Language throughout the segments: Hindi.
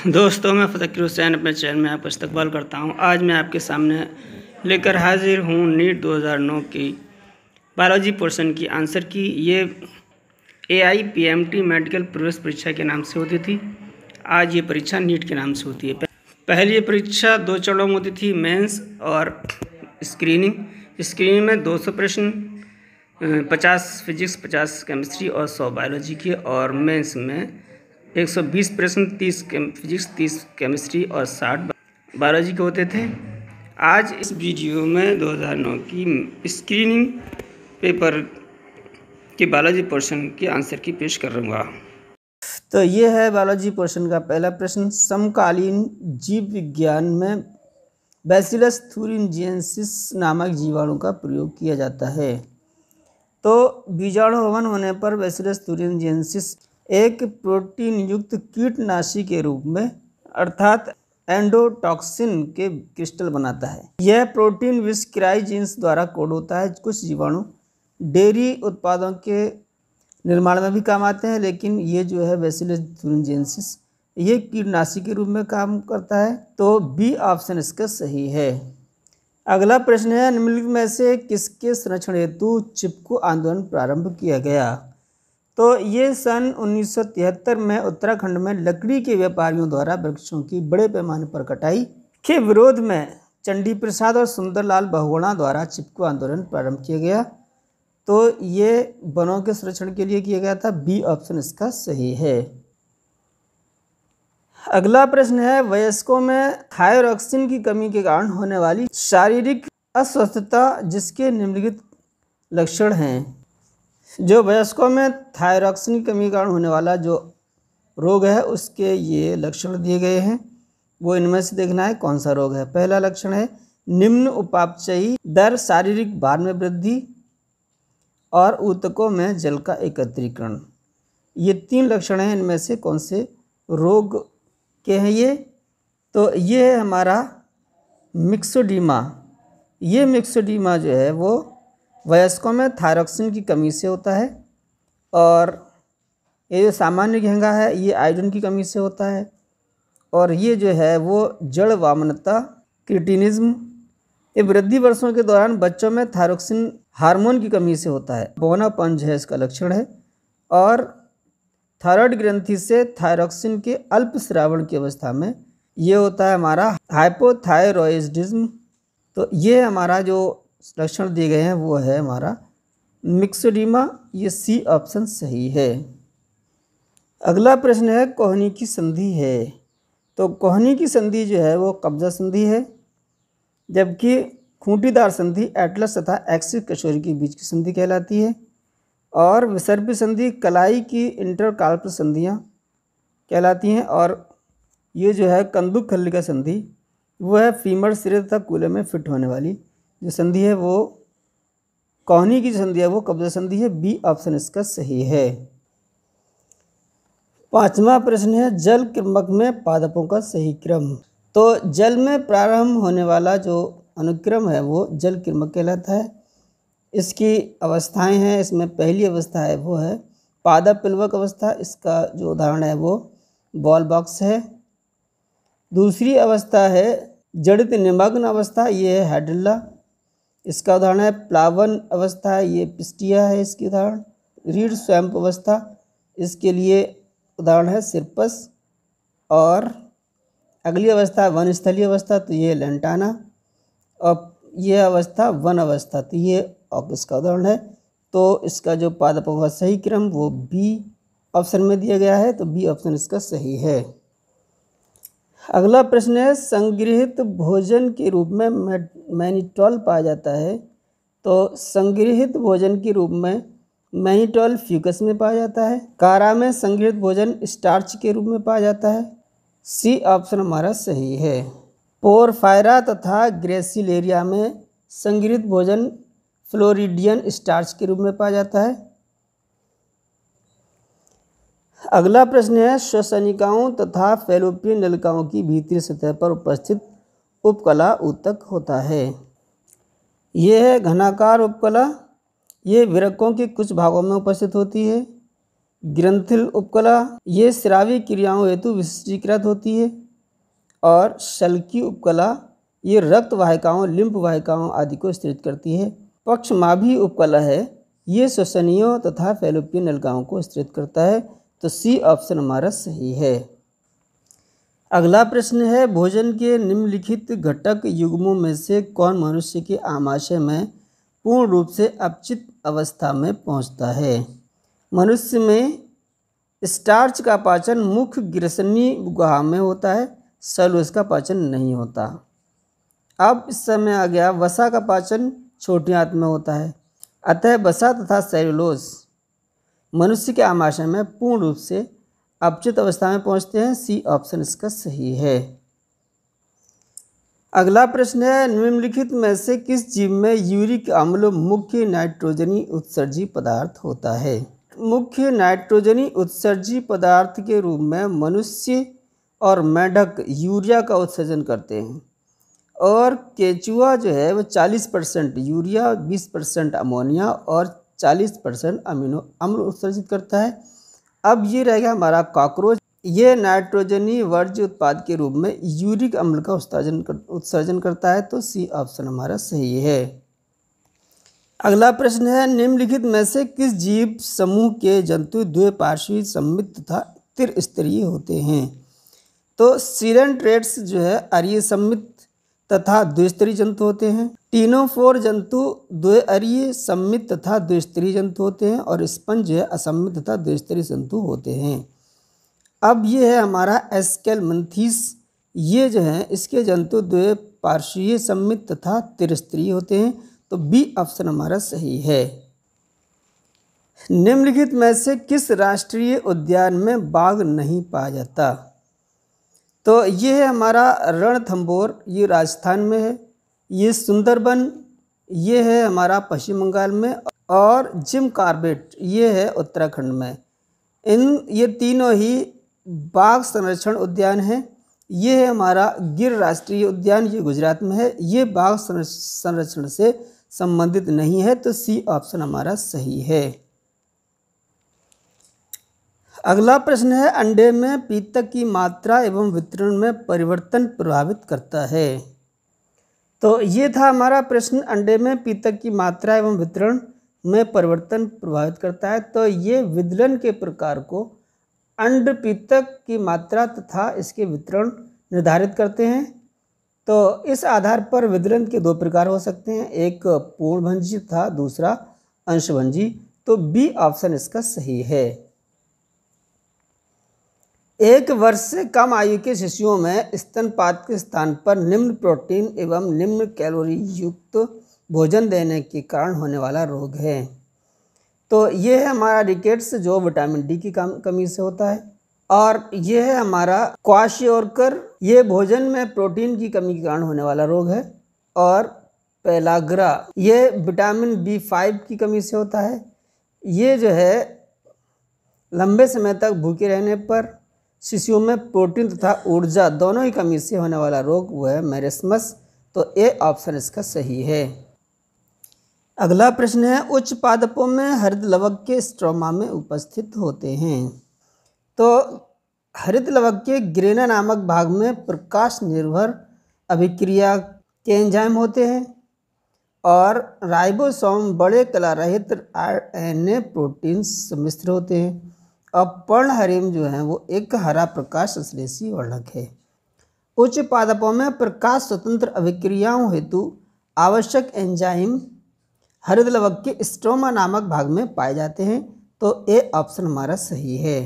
दोस्तों, मैं फ़ज़कीर हुसैन अपने चैनल में आपका इस्तकबाल करता हूं। आज मैं आपके सामने लेकर हाजिर हूं नीट 2009 की बायोलॉजी पोर्शन की आंसर की। ये AIPMT मेडिकल प्रवेश परीक्षा के नाम से होती थी। आज ये परीक्षा नीट के नाम से होती है। पहले ये परीक्षा 2 चरणों में होती थी, मेंस और स्क्रीनिंग। स्क्रीनिंग में 200 प्रश्न, 50 फिजिक्स, 50 केमिस्ट्री और 100 बायोलॉजी के, और मेंस में 120 प्रश्न, 30 फिजिक्स, 30 केमिस्ट्री और 60 बायोलॉजी के होते थे। आज इस वीडियो में 2009 की स्क्रीनिंग पेपर के बायोलॉजी पोर्शन के आंसर की पेश करूँगा। तो ये है बायोलॉजी पोर्शन का पहला प्रश्न। समकालीन जीव विज्ञान में बैसिलस थुरिनजिएंसिस नामक जीवाणु का प्रयोग किया जाता है। तो बीजाणु भवन होने पर बैसिलस थुरिनजिएंसिस एक प्रोटीन युक्त कीटनाशी के रूप में अर्थात एंडोटॉक्सिन के क्रिस्टल बनाता है। यह प्रोटीन विस्क्राई जीन्स द्वारा कोड होता है। कुछ जीवाणु डेयरी उत्पादों के निर्माण में भी काम आते हैं, लेकिन ये जो है बैसिलस थुरिनजिएंसिस ये कीटनाशी के रूप में काम करता है। तो बी ऑप्शन इसका सही है। अगला प्रश्न है, निम्नलिखित में से किसके संरक्षण हेतु चिपको आंदोलन प्रारंभ किया गया? तो ये सन 1973 में उत्तराखंड में लकड़ी के व्यापारियों द्वारा वृक्षों की बड़े पैमाने पर कटाई के विरोध में चंडी प्रसाद और सुंदरलाल बहुगुणा द्वारा चिपको आंदोलन प्रारंभ किया गया। तो ये वनों के संरक्षण के लिए किया गया था। बी ऑप्शन इसका सही है। अगला प्रश्न है, वयस्कों में थायरॉक्सिन की कमी के कारण होने वाली शारीरिक अस्वस्थता जिसके निम्नलिखित लक्षण हैं। जो वयस्कों में थायरॉक्सिन की कमी के कारण होने वाला जो रोग है उसके ये लक्षण दिए गए हैं। वो इनमें से देखना है कौन सा रोग है। पहला लक्षण है निम्न उपापचयी दर, शारीरिक भार में वृद्धि और ऊतकों में जल का एकत्रीकरण। ये 3 लक्षण हैं। इनमें से कौन से रोग के हैं ये? तो ये है हमारा मिक्सोडीमा। ये मिक्सोडीमा जो है वो वयस्कों में थायरॉक्सिन की कमी से होता है, और ये जो सामान्य घेंगा है ये आयोडीन की कमी से होता है, और ये जो है वो जड़ वामनता क्रिटिनिज्म ये वृद्धि वर्षों के दौरान बच्चों में थायरॉक्सिन हार्मोन की कमी से होता है। बोनापन जो है इसका लक्षण है, और थायराइड ग्रंथि से थायरॉक्सिन के अल्प स्रावण की अवस्था में ये होता है हमारा हाइपोथायरॉयडिज्म। तो ये हमारा जो लक्षण दिए गए हैं वो है हमारा मिक्सोडीमा। ये सी ऑप्शन सही है। अगला प्रश्न है, कोहनी की संधि है। तो कोहनी की संधि जो है वो कब्जा संधि है, जबकि खूंटीदार संधि एटलस तथा एक्सिस कशोरी के बीच की संधि कहलाती है, और विसर्पी संधि कलाई की इंटरकार्पल संधियाँ कहलाती हैं, और ये जो है कंदुक खल्लिका संधि वो है फीमर सिरे तथा कूल्हे में फिट होने वाली जो संधि है वो कोहनी की संधि है वो कब्जा संधि है। बी ऑप्शन इसका सही है। 5वां प्रश्न है, जल क्रमक में पादपों का सही क्रम। तो जल में प्रारंभ होने वाला जो अनुक्रम है वो जल क्रमक कहलाता है। इसकी अवस्थाएं हैं। इसमें पहली अवस्था है वो है पादप पिलवक अवस्था। इसका जो उदाहरण है वो बॉल बॉक्स है। दूसरी अवस्था है जड़ित निमग्न अवस्था, ये है हाइड्रिल्ला। इसका उदाहरण है प्लावन अवस्था है, ये पिस्टिया है इसकी उदाहरण। रीड स्वैम्प अवस्था, इसके लिए उदाहरण है सिरपस। और अगली अवस्था वनस्थलीय अवस्था, तो ये लेंटाना। और ये अवस्था वन अवस्था, तो ये ऑक्टस का उदाहरण है। तो इसका जो पादपों का सही क्रम वो बी ऑप्शन में दिया गया है। तो बी ऑप्शन इसका सही है। अगला प्रश्न है, संगृहित भोजन के रूप में मैनिटॉल पाया जाता है। तो संगृहित भोजन के रूप में मैनिटॉल फ्यूकस में पाया जाता है। कारा में संगृहित भोजन स्टार्च के रूप में पाया जाता है। सी ऑप्शन हमारा सही है। पोरफायरा तथा ग्रेसिलेरिया में संगृहित भोजन फ्लोरिडियन स्टार्च के रूप में पाया जाता है। अगला प्रश्न है, श्वसनिकाओं तथा फैलोपियन नलिकाओं की भीतरी सतह पर उपस्थित उपकला ऊतक होता है। यह है घनाकार उपकला। ये वृक्कों के कुछ भागों में उपस्थित होती है। ग्रंथिल उपकला ये स्रावी क्रियाओं हेतु विशिष्टीकृत होती है। और शल्की उपकला ये रक्त वाहिकाओं, लिम्फ वाहिकाओं आदि को स्थिरित करती है। पक्षमाभी उपकला है ये श्वसनीयों तथा फैलोपियन नलिकाओं को स्थिरित करता है। तो सी ऑप्शन हमारा सही है। अगला प्रश्न है, भोजन के निम्नलिखित घटक युग्मों में से कौन मनुष्य के आमाशय में पूर्ण रूप से अपचित अवस्था में पहुंचता है? मनुष्य में स्टार्च का पाचन मुख्य ग्रसनी गुहा में होता है, सेलुलोज का पाचन नहीं होता। अब इस समय आ गया, वसा का पाचन छोटी आंत में होता है, अतः वसा तथा सेलुलोज मनुष्य के आमाशय में पूर्ण रूप से अपचित अवस्था में पहुंचते हैं। सी ऑप्शन इसका सही है। अगला प्रश्न है, निम्नलिखित में से किस जीव में यूरिक अम्ल मुख्य नाइट्रोजनी उत्सर्जी पदार्थ होता है? मुख्य नाइट्रोजनी उत्सर्जी पदार्थ के रूप में मनुष्य और मेंढक यूरिया का उत्सर्जन करते हैं, और केंचुआ जो है वो 40% यूरिया, 20% अमोनिया और 40% अमीनो अम्ल उत्सर्जित करता है। अब ये रहेगा हमारा कॉकरोच, ये नाइट्रोजनी वर्ज्य उत्पाद के रूप में यूरिक अम्ल का उत्सर्जन करता है। तो सी ऑप्शन हमारा सही है। अगला प्रश्न है, निम्नलिखित में से किस जीव समूह के जंतु द्विपार्श्वीय सममित तथा त्रिस्तरीय होते हैं? तो सीरेंट्रेट्स जो है अरीय सममित तथा द्विस्तरीय जंतु होते हैं। टीनोफोर जंतु द्विअरीय सममित तथा द्विस्तरीय जंतु होते हैं, और स्पंज जो है असममित तथा द्विस्तरीय जंतु होते हैं। अब ये है हमारा एस्केलमंथीस, ये जो है इसके जंतु द्विपार्श्वीय सममित तथा त्रिस्तरीय होते हैं। तो बी ऑप्शन हमारा सही है। निम्नलिखित में से किस राष्ट्रीय उद्यान में बाघ नहीं पाया जाता? तो ये है हमारा रणथंभौर, ये राजस्थान में है। ये सुंदरबन, ये है हमारा पश्चिम बंगाल में, और जिम कॉर्बेट ये है उत्तराखंड में। ये तीनों ही बाघ संरक्षण उद्यान हैं। ये है हमारा गिर राष्ट्रीय उद्यान, ये गुजरात में है। ये बाघ संरक्षण से संबंधित नहीं है। तो सी ऑप्शन हमारा सही है। अगला प्रश्न है, अंडे में पीतक की मात्रा एवं वितरण में परिवर्तन प्रभावित करता है? तो ये था हमारा प्रश्न, अंडे में पीतक की मात्रा एवं वितरण में परिवर्तन प्रभावित करता है। तो ये विदलन के प्रकार को अंड पीतक की मात्रा तथा इसके वितरण निर्धारित करते हैं। तो इस आधार पर विदलन के दो प्रकार हो सकते हैं, एक पूर्णभंजी तथा दूसरा अंशभंजी। तो बी ऑप्शन इसका सही है। 1 वर्ष से कम आयु के शिशुओं में स्तनपात के स्थान पर निम्न प्रोटीन एवं निम्न कैलोरी युक्त भोजन देने के कारण होने वाला रोग है। तो ये है हमारा रिकेट्स, जो विटामिन डी की कमी से होता है। और ये है हमारा क्वाशियोरकर, ये भोजन में प्रोटीन की कमी के कारण होने वाला रोग है। और पेलाग्रा, ये विटामिन B5 की कमी से होता है। ये जो है लंबे समय तक भूखे रहने पर शिशुओं में प्रोटीन तथा ऊर्जा दोनों ही कमी से होने वाला रोग वो है मेरेस्मस। तो ए ऑप्शन इसका सही है। अगला प्रश्न है, उच्च पादपों में हरित लवक के स्ट्रोमा में उपस्थित होते हैं। तो हरित लवक के ग्रेना नामक भाग में प्रकाश निर्भर अभिक्रिया के एंजाइम होते हैं, और राइबोसोम बड़े कला रहित RNA प्रोटीन सम्मिश्र होते हैं। और पर्णहरिम जो है वो एक हरा प्रकाश संश्लेषी वर्णक है। उच्च पादपों में प्रकाश स्वतंत्र अभिक्रियाओं हेतु आवश्यक एंजाइम हरित लवक के स्ट्रोमा नामक भाग में पाए जाते हैं। तो ए ऑप्शन हमारा सही है।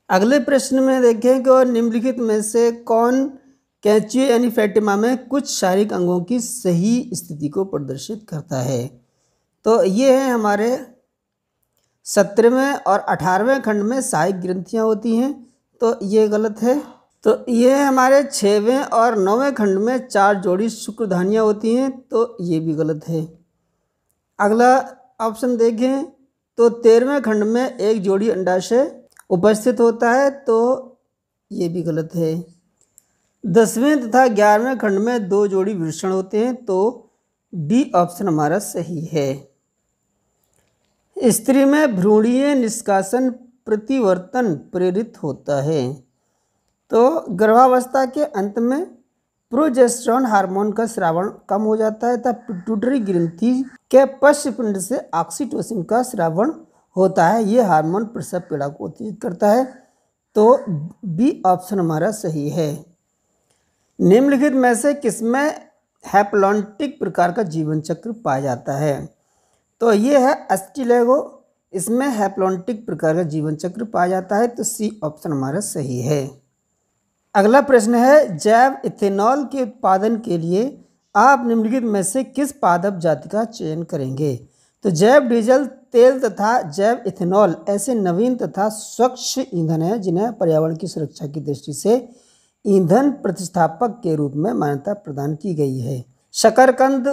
अगले प्रश्न में देखें कि निम्नलिखित में से कौन कैंची यानी फैटिमा में कुछ शारीरिक अंगों की सही स्थिति को प्रदर्शित करता है? तो ये है हमारे 17वें और 18वें खंड में सहायक ग्रंथियाँ होती हैं। तो ये गलत है। तो ये हमारे 6वें और 9वें खंड में 4 जोड़ी शुक्रधानियाँ होती हैं। तो ये भी गलत है। अगला ऑप्शन देखें तो 13वें खंड में 1 जोड़ी अंडाशय उपस्थित होता है। तो ये भी गलत है। 10वें तथा 11वें खंड में 2 जोड़ी वृषण होते हैं। तो डी ऑप्शन हमारा सही है। स्त्री में भ्रूणीय निष्कासन प्रतिवर्तन प्रेरित होता है। तो गर्भावस्था के अंत में प्रोजेस्टेरोन हार्मोन का स्रावण कम हो जाता है तथा पिट्यूटरी ग्रंथि के पश्चपिंड से ऑक्सीटोसिन का स्रावण होता है। ये हार्मोन प्रसव पीड़ा को उत्तेजित करता है। तो बी ऑप्शन हमारा सही है। निम्नलिखित में से किसमें हैप्लॉन्टिक प्रकार का जीवन चक्र पाया जाता है? तो ये है अस्टिलेगो, इसमें हैप्लॉन्टिक प्रकार का जीवन चक्र पाया जाता है। तो सी ऑप्शन हमारा सही है। अगला प्रश्न है, जैव इथेनॉल के उत्पादन के लिए आप निम्नलिखित में से किस पादप जाति का चयन करेंगे? तो जैव डीजल तेल तथा जैव इथेनॉल ऐसे नवीन तथा स्वच्छ ईंधन हैं जिन्हें पर्यावरण की सुरक्षा की दृष्टि से ईंधन प्रतिस्थापक के रूप में मान्यता प्रदान की गई है। शकरकंद,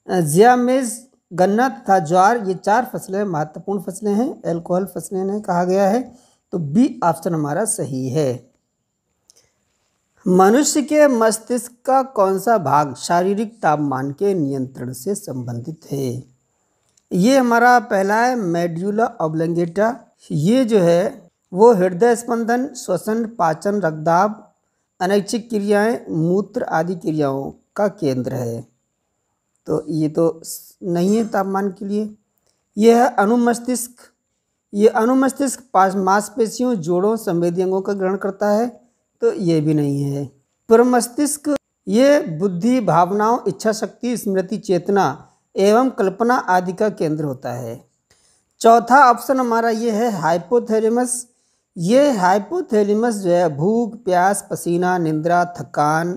जियामेज, गन्ना तथा ज्वार ये 4 फसलें महत्वपूर्ण फसलें हैं, एल्कोहल फसलें इन्हें कहा गया है। तो बी ऑप्शन हमारा सही है। मनुष्य के मस्तिष्क का कौन सा भाग शारीरिक तापमान के नियंत्रण से संबंधित है? ये हमारा पहला है मेड्यूला ऑब्लंगेटा। ये जो है वो हृदय स्पंदन, श्वसन, पाचन, रक्तदाब, अनैच्छिक क्रियाएं, मूत्र आदि क्रियाओं का केंद्र है। तो ये तो नहीं है तापमान के लिए। यह है अनुमस्तिष्क। ये अनुमस्तिष्क मांसपेशियों, जोड़ों, संवेदी अंगों का ग्रहण करता है। तो ये भी नहीं है। प्रमस्तिष्क ये बुद्धि, भावनाओं, इच्छा शक्ति, स्मृति, चेतना एवं कल्पना आदि का केंद्र होता है। चौथा ऑप्शन हमारा ये है हाइपोथैलेमस। ये हाइपोथैलेमस जो है भूख, प्यास, पसीना, निद्रा, थकान,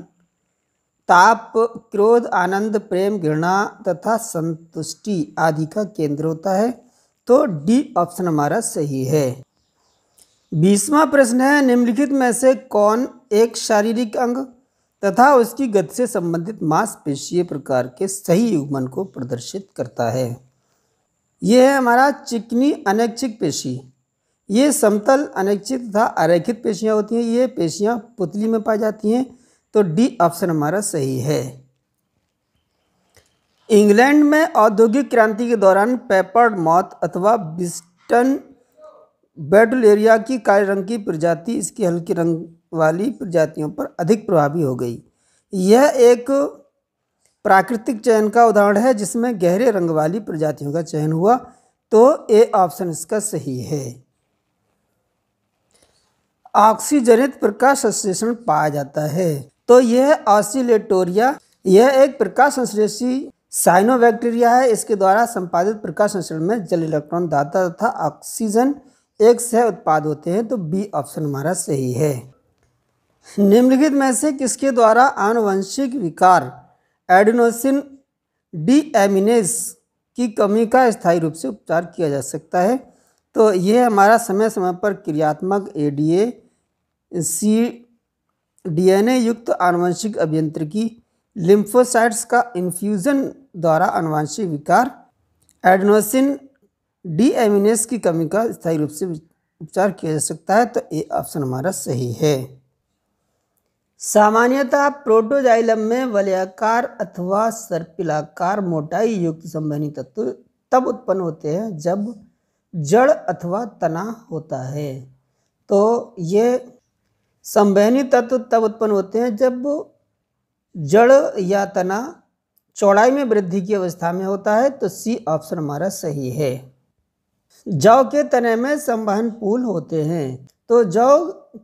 ताप, क्रोध, आनंद, प्रेम, घृणा तथा संतुष्टि आदि का केंद्र होता है। तो डी ऑप्शन हमारा सही है। 20वां प्रश्न है, निम्नलिखित में से कौन एक शारीरिक अंग तथा उसकी गति से संबंधित मांसपेशीय प्रकार के सही युग्मन को प्रदर्शित करता है? यह है हमारा चिकनी अनैच्छिक पेशी। ये समतल, अनैच्छिक तथा अरेखित पेशियां होती हैं। ये पेशियां पुतली में पाई जाती हैं। तो डी ऑप्शन हमारा सही है। इंग्लैंड में औद्योगिक क्रांति के दौरान पेपर्ड मॉथ अथवा बिस्टन बेडुलेरिया की काले रंग की प्रजाति इसकी हल्के रंग वाली प्रजातियों पर अधिक प्रभावी हो गई। यह एक प्राकृतिक चयन का उदाहरण है जिसमें गहरे रंग वाली प्रजातियों का चयन हुआ। तो ए ऑप्शन इसका सही है। ऑक्सीजनित प्रकाश संश्लेषण पाया जाता है। तो यह ऑसिलेटोरिया, यह एक प्रकाश संश्लेषी साइनोबैक्टीरिया है। इसके द्वारा संपादित प्रकाश संश्लेषण में जल, इलेक्ट्रॉन, धातु तथा ऑक्सीजन एक सह उत्पाद होते हैं। तो बी ऑप्शन हमारा सही है। निम्नलिखित में से किसके द्वारा आनुवंशिक विकार एडेनोसिन डीएमिनेज की कमी का स्थायी रूप से उपचार किया जा सकता है? तो यह हमारा समय समय पर क्रियात्मक एडीए डीएनए युक्त आनुवंशिक अभियांत्रिकी लिम्फोसाइट्स का इन्फ्यूजन द्वारा आनुवंशिक विकार एडेनोसिन डीएमिनेज की कमी का स्थायी रूप से उपचार किया जा सकता है। तो ए ऑप्शन हमारा सही है। सामान्यतः प्रोटोजाइलम में वलयाकार अथवा सर्पिलाकार मोटाई युक्त संवहनी तत्व तब उत्पन्न होते हैं जब जड़ अथवा तना होता है। तो ये संवहनी तत्व तब उत्पन्न होते हैं जब जड़ या तना चौड़ाई में वृद्धि की अवस्था में होता है। तो सी ऑप्शन हमारा सही है। जौ के तने में संवहन पूल होते हैं। तो जौ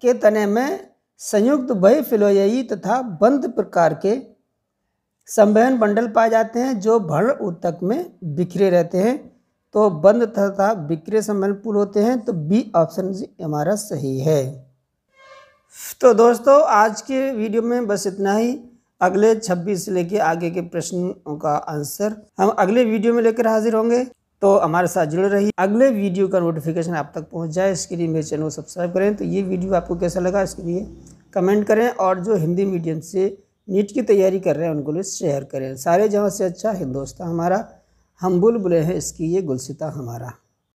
के तने में संयुक्त बहुफिलोयी तथा बंद प्रकार के संवहन बंडल पाए जाते हैं जो भ्रूण ऊतक में बिखरे रहते हैं। तो बंद तथा बिखरे संवहन पूल होते हैं। तो बी ऑप्शन हमारा सही है। तो दोस्तों आज के वीडियो में बस इतना ही। अगले 26 से लेके आगे के प्रश्नों का आंसर हम अगले वीडियो में लेकर हाजिर होंगे। तो हमारे साथ जुड़े रहिए। अगले वीडियो का नोटिफिकेशन आप तक पहुंच जाए इसके लिए मेरे चैनल को सब्सक्राइब करें। तो ये वीडियो आपको कैसा लगा इसके लिए कमेंट करें और जो हिंदी मीडियम से नीट की तैयारी कर रहे हैं उनको लिए शेयर करें। सारे जहाँ से अच्छा हिंदुस्तान हमारा, हम बुलबुलें हैं इसकी ये गुलसिता हमारा।